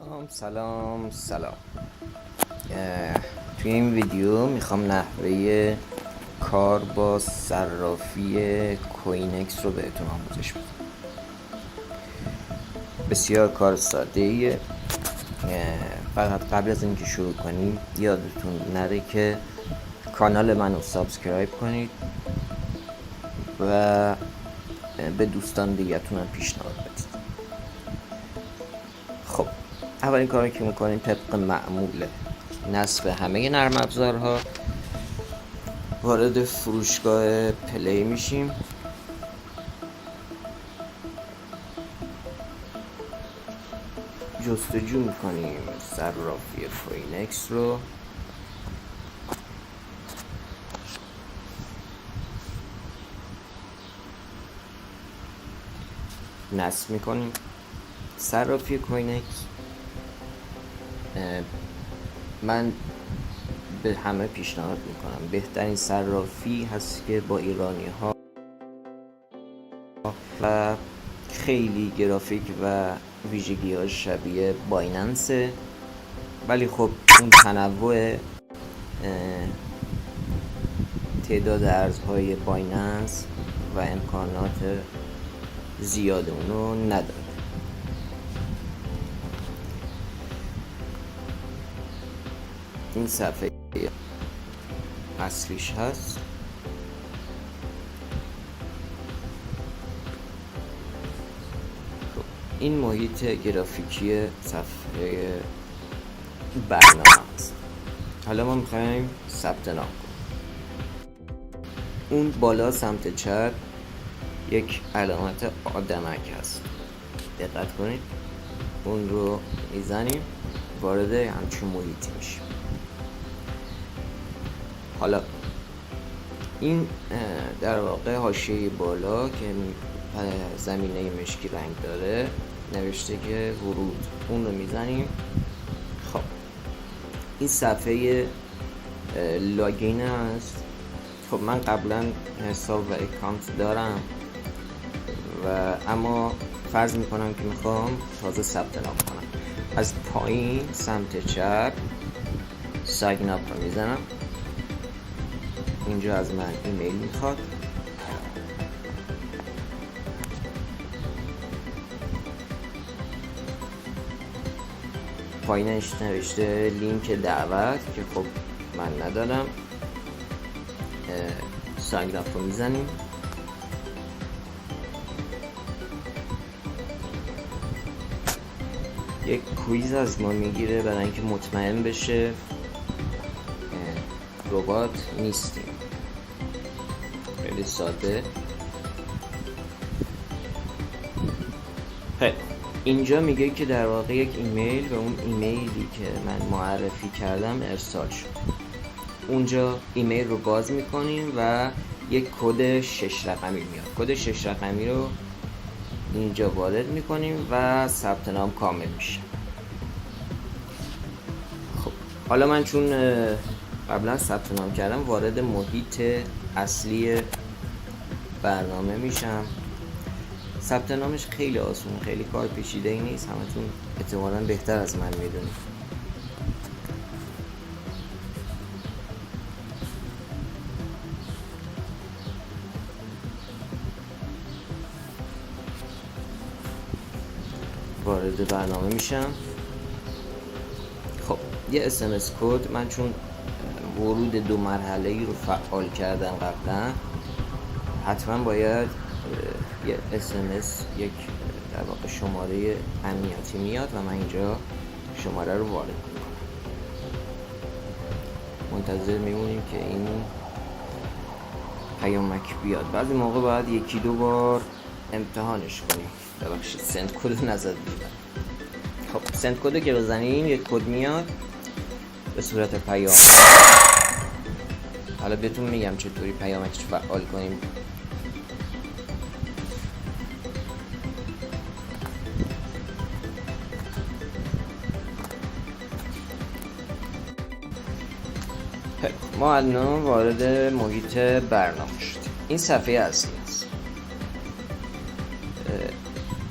سلام توی این ویدیو میخوام نحوه کار با صرافی کوینکس رو بهتون آموزش بدم. بسیار کار ساده ایه. فقط قبل از اینکه شروع کنیم یادتون نره که کانال منو سابسکرایب کنید و به دوستان دیگه‌تون هم پیشنهاد بدید. خب اولین کاری که میکنیم طبق معمول نصب همه نرم افزارها وارد فروشگاه پلی میشیم. جستجو میکنیم صرافی کوینکس رو. نصب میکنیم. صرافی کوینکس من به همه پیشنهاد میکنم بهترین صرافی هست که با ایرانی ها و خیلی گرافیک و ویژگی ها شبیه بایننسه، ولی خب اون تنوع تعداد ارزهای بایننس و امکانات زیاد اونو نداره. این صفحه اصلیش هست. این محیط گرافیکی صفحه برنامه است. حالا ما میخوایم ثبت نام کنیم. اون بالا سمت چپ یک علامت آدمک هست، دقت کنید. اون رو میزنیم، وارد همچون محیطی میشیم. حالا این در واقع حاشیه بالا که زمینه مشکی رنگ داره نوشته که ورود، اون رو میزنیم. خب این صفحه لاگین است. خب من قبلا حساب و اکانت دارم اما فرض میکنم که میخوام تازه ثبت نام کنم. از پایین سمت چپ ساین اپ رو میزنم. اینجا از من ایمیل میخواد. پایینش نوشته لینک دعوت که خب من ندارم. ساین اپ رو میزنیم. یک کویز از ما میگیره برای اینکه مطمئن بشه ربات نیستیم. خیلی ساده. اینجا میگه که در واقع یک ایمیل به اون ایمیلی که من معرفی کردم ارسال شد. اونجا ایمیل رو باز میکنیم و یک کد 6 رقمی میاد. کد 6 رقمی رو اینجا وارد میکنیم و ثبت نام کامل میشه. خب حالا من چون قبلا ثبت نام کردم وارد محیط اصلی برنامه میشم. ثبت نامش خیلی آسون، خیلی کار پیچیده ای نیست. همتون احتمالاً بهتر از من میدونید. وارد برنامه میشم. خب یه SMS کد، من چون ورود 2 مرحله‌ای رو فعال کردم قبلا، حتما باید یه SMS، یک در واقع شماره امنیتی میاد و من اینجا شماره رو وارد میکنم. منتظر میمونیم که این پیامک بیاد. بعضی موقع باید 1-2 بار امتحانش کنیم. ببخشید سند کد رو نزدید. خب سند کد که بزنیم یک کد میاد به صورت پیام. حالا بهتون میگم چطوری پیامکش فعال کنیم. ما الان وارد محیط برنامه شدیم. این صفحه اصلی است.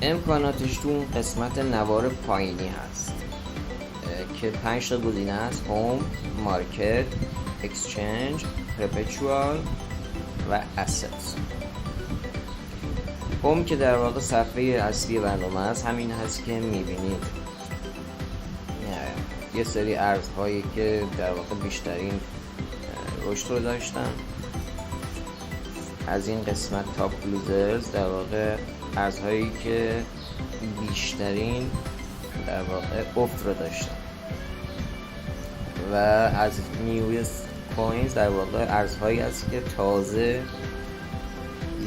امکاناتش تو قسمت نوار پایینی هست. که 5 تا گزینه است: هوم، مارکت، اکسچنج، پرپچوال و اسست. هوم که در واقع صفحه اصلی برنامه است، همین هست که میبینید یه سری ارزهایی که در واقع بیشترین رشد رو داشتن. از این قسمت تاپ لوزرز در واقع ارزهایی که بیشترین در واقع افت رو داشتن و از نیوست کوینز در واقع ارزهایی است که تازه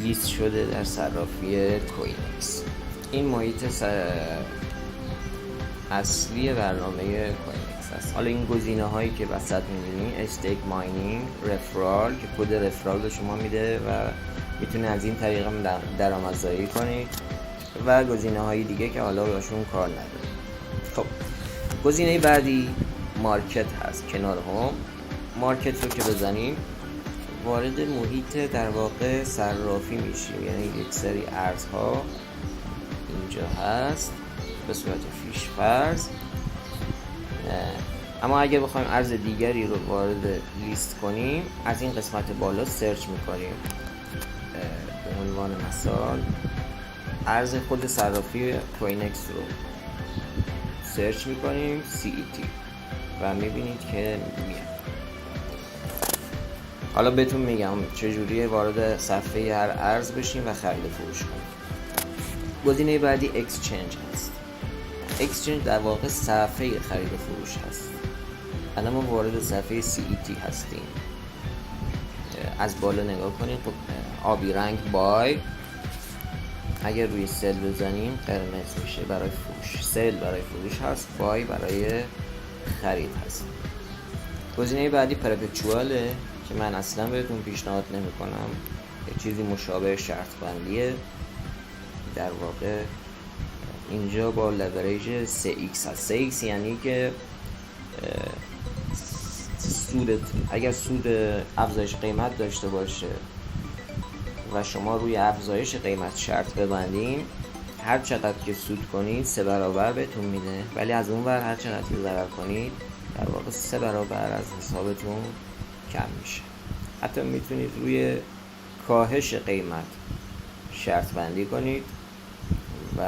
لیست شده در صرافی کوینکس. این محیط اصلی برنامه کوینکس است. حالا این گزینه هایی که وسط می‌بینید: استیک ماینینگ، رفرال که کد رفرال رو شما میده و میتونه از این طریق درآمدزایی کنید و گزینه های دیگه که حالا باشون کار نداره. خب گزینه بعدی مارکت هست کنار هوم. مارکت رو که بزنیم وارد محیط در واقع صرافی میشیم، یعنی یک سری ارزها اینجا هست به صورت فیش فرض. اما اگر بخوایم ارز دیگری رو وارد لیست کنیم، از این قسمت بالا سرچ میکنیم. به عنوان مثال ارز خود صرافی کوینکس رو سرچ میکنیم CET و میبینید که میاد. حالا بهتون میگم چجوری وارد صفحه هر ارز بشیم و خرید و فروش کنیم. گزینه بعدی اکسچنج هست. اکسچنج در واقع صفحه خرید و فروش هست. الان ما وارد صفحه CET هستیم. از بالا نگاه کنید، خب آبی رنگ بای، اگر روی سل بزنیم قرمز میشه برای فروش. سل برای فروش هست، بای برای خرید هست. گزینه بعدی پرپچواله که من اصلا بهتون پیشنهاد نمی کنم. یه چیزی مشابه شرط بندیه. در واقع اینجا با لوریج 3x هست. 3x یعنی که اگر سود افزایش قیمت داشته باشه و شما روی افزایش قیمت شرط ببندین، هر چقدر که سود کنید 3 برابر بهتون میده، ولی از اون ور هر چقدر که ضرر کنید در واقع 3 برابر از حسابتون کم میشه. حتی میتونید روی کاهش قیمت شرط بندی کنید و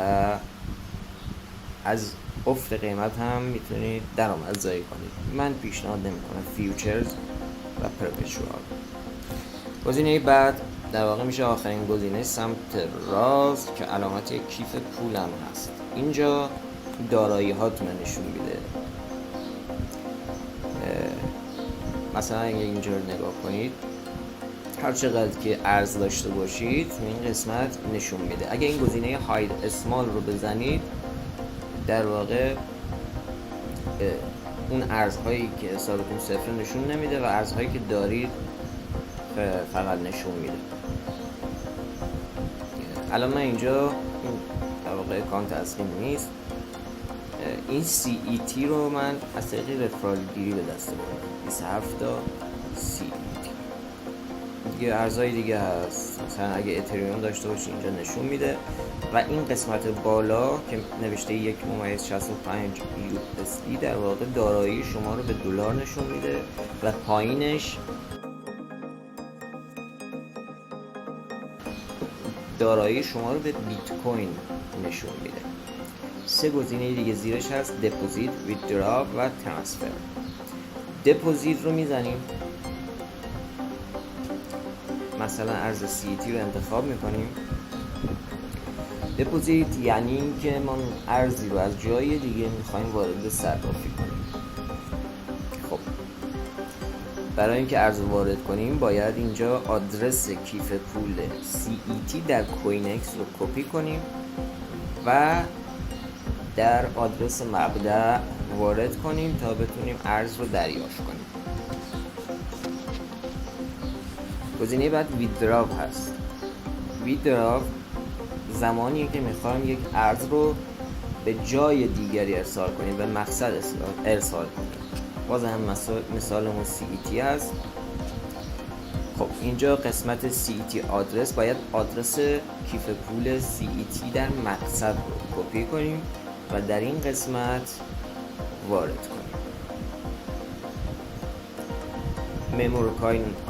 از افت قیمت هم میتونید درآمدزایی کنید. من پیشنهاد نمیکنم فیوچرز و پرپچوال. گزینه بعد در واقع میشه آخرین گزینه سمت راست که علامت یک کیف پول هم هست. اینجا دارایی هاتون نشون میده. مثلا اگه اینجا رو نگاه کنید، هر چقدر که ارز داشته باشید این قسمت نشون میده. اگه این گزینه هاید اسمال رو بزنید، در واقع اون ارزهایی که حسابتون صفر نشون نمیده و ارزهایی که دارید فقط نشون میده. الان من اینجا در واقع اکانت اصلی نیست. این CET رو من از طریق رفرال گیری به دست آوردم. 27 تا CET. دیگه ارزهای دیگه هست، مثلا اگه اتریوم داشته باشی اینجا نشون میده و این قسمت بالا که نوشته 1.65 USD در واقع دارایی شما رو به دلار نشون میده و پایینش دارایی شما رو به بیت کوین نشون میده. 3 گزینه دیگه زیرش هست: دپوزیت، ویدرا و ترانسفر. دپوزیت رو میزنیم، مثلا ارز CET رو انتخاب میکنیم. دپوزیت یعنی اینکه ما ارزی رو از جای دیگه میخوایم وارد صرافی کنیم. خب برای اینکه ارز وارد کنیم باید اینجا آدرس کیف پول CET در کوینکس رو کپی کنیم و در آدرس مبدأ وارد کنیم تا بتونیم ارز رو دریافت کنیم. گزینه بعد ویدراو هست. ویدراو زمانیه که میخوایم یک ارز رو به جای دیگری ارسال کنیم، به مقصد ارسال کنیم. باز هم مثالمون CET هست. خب اینجا قسمت CET آدرس، باید آدرس کیف پول CET در مقصد رو کپی کنیم و در این قسمت وارد کنیم. ممو رو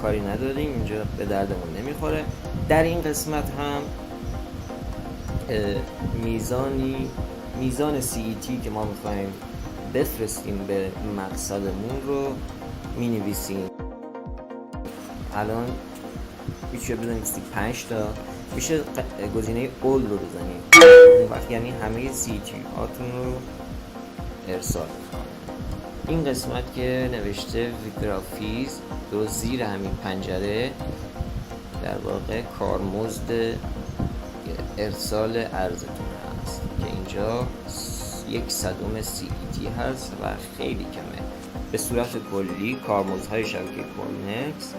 کاری نداریم، اینجا به دردمون نمیخوره. در این قسمت هم میزان CET که ما میخوایم بفرستیم به مقصدمون رو مینویسیم. الان میشه بزنیم 35 تا، میشه گزینه اول رو بزنیم، اون وقت یعنی همه CET هاتون رو ارسال میکنه. این قسمت که نوشته ویگرافیز رو زیر همین پنجره در واقع کارمزد ارسال ارزتون هست که اینجا 1/100 CET هست و خیلی کمه. به صورت کلی کارمزدهای شبکه کوینکس،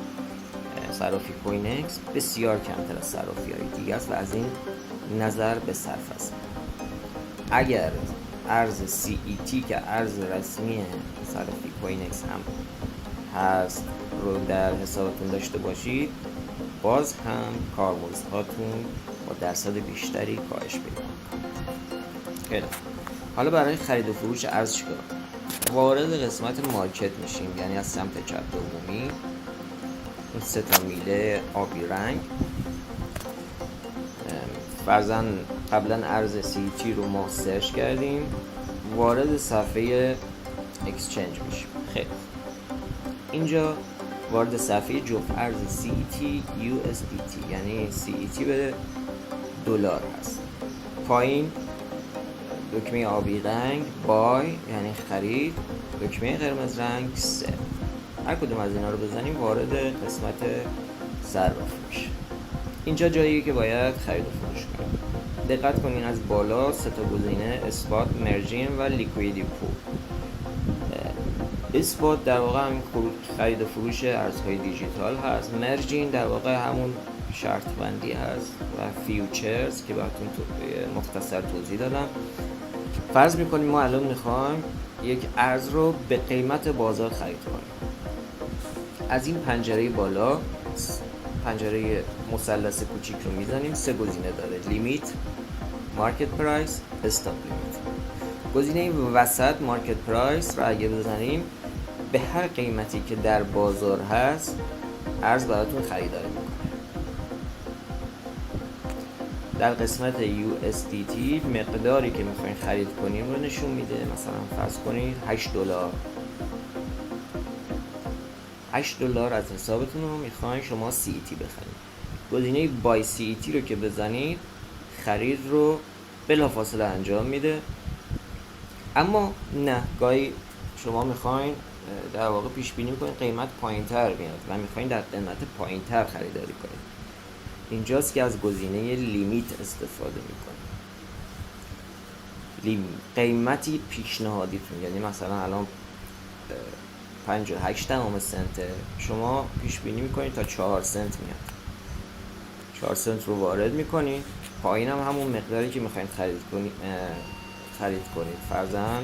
صرافی کوینکس بسیار کمتر از صرافی های دیگه است و از این نظر به صرف است. اگر ارز CET که ارز رسمی صرافی کوینکس هم هست رو در حسابتون داشته باشید، باز هم کارمزدهاتون با درصد بیشتری کاهش پیدا می‌کنه. حالا برای خرید و فروش ارز چیکار؟ وارد قسمت مارکت میشیم، یعنی از سمت چپ دومی این 3 تا میله آبی رنگ، فرضاً قبلا ارز CET رو ما سرچ کردیم، وارد صفحه اکسچنج میشیم. خیلی اینجا وارد صفحه جفت ارز CET USDT یعنی CET به دلار هست. پایین دکمه آبی رنگ بای یعنی خرید، دکمه قرمز رنگ سل. هر کدوم از اینا رو بزنیم وارد قسمت ضرب فروش. اینجا جاییه که باید خرید و فروش کنیم. دقت کنین از بالا 3 تا گزینه اسپات، مرجین و لیکویدی پول. اسپات در واقع همین خرید و فروش ارزهای دیجیتال هست. مرجین در واقع همون شرط بندی هست و فیوچرز که براتون مختصر توضیح دادم. فرض میکنیم ما الان میخوایم یک ارز رو به قیمت بازار خرید کنیم. از این پنجره بالا، پنجره مثلث کوچیک رو میزنیم، 3 گزینه داره: لیمیت، مارکت پرایس، استاپ لیمیت. گزینه وسط مارکت پرایس رو اگه بزنیم به هر قیمتی که در بازار هست ارز براتون خریداری میکنه. در قسمت USDT مقداری که میخواین خرید کنیم رو نشون میده. مثلا فرض کنید $8 از حسابتون رو میخواین شما CET بخرید. گزینه بای CET رو که بزنید خرید رو بلافاصله انجام میده. اما نه، گاهی شما میخواین در واقع پیش بینی کنید قیمت پایین تر بیاد و میخواین در قیمت پایین تر خریداری کنید. اینجاست که از گزینه لیمیت استفاده میکنید. قیمتی پیشنهادیتون، یعنی مثلا الان 58 سنته، شما پیش بینی میکنید تا 4 سنت میاد. 4 سنت رو وارد میکنید، پایین هم همون مقداری که میخواید خرید کنید، فرضاً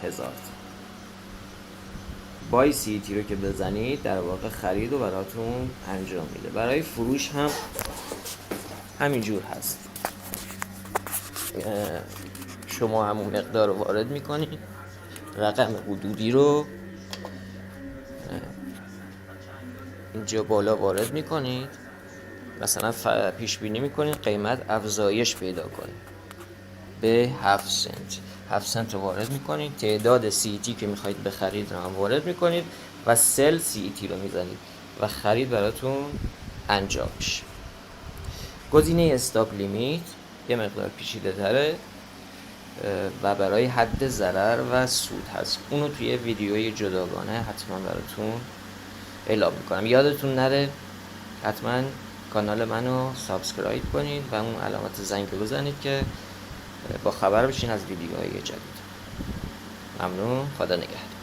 1000. بای CET رو که بزنید در واقع خرید رو براتون انجام میده. برای فروش هم همینجور هست. شما همون مقدار رو وارد میکنید، رقم حدودی رو اینجا بالا وارد میکنید، مثلا پیش بینی میکنید قیمت افزایش پیدا کنه به 7 سنت. 7 سنت رو وارد میکنید، تعداد CET که میخواید بخرید رو هم وارد میکنید و سل CET رو میزنید و خرید براتون انجام میشه. گزینه استاپ لیمیت یه مقدار پیچیده تره و برای حد ضرر و سود هست. اونو توی ویدیوی جداگانه حتما براتون اعلام میکنم. یادتون نره حتما کانال منو سابسکرایب کنید و اون علامت زنگ رو بزنید که با خبر بشین از ویدیوهای جدید. ممنون، خدا نگهدار.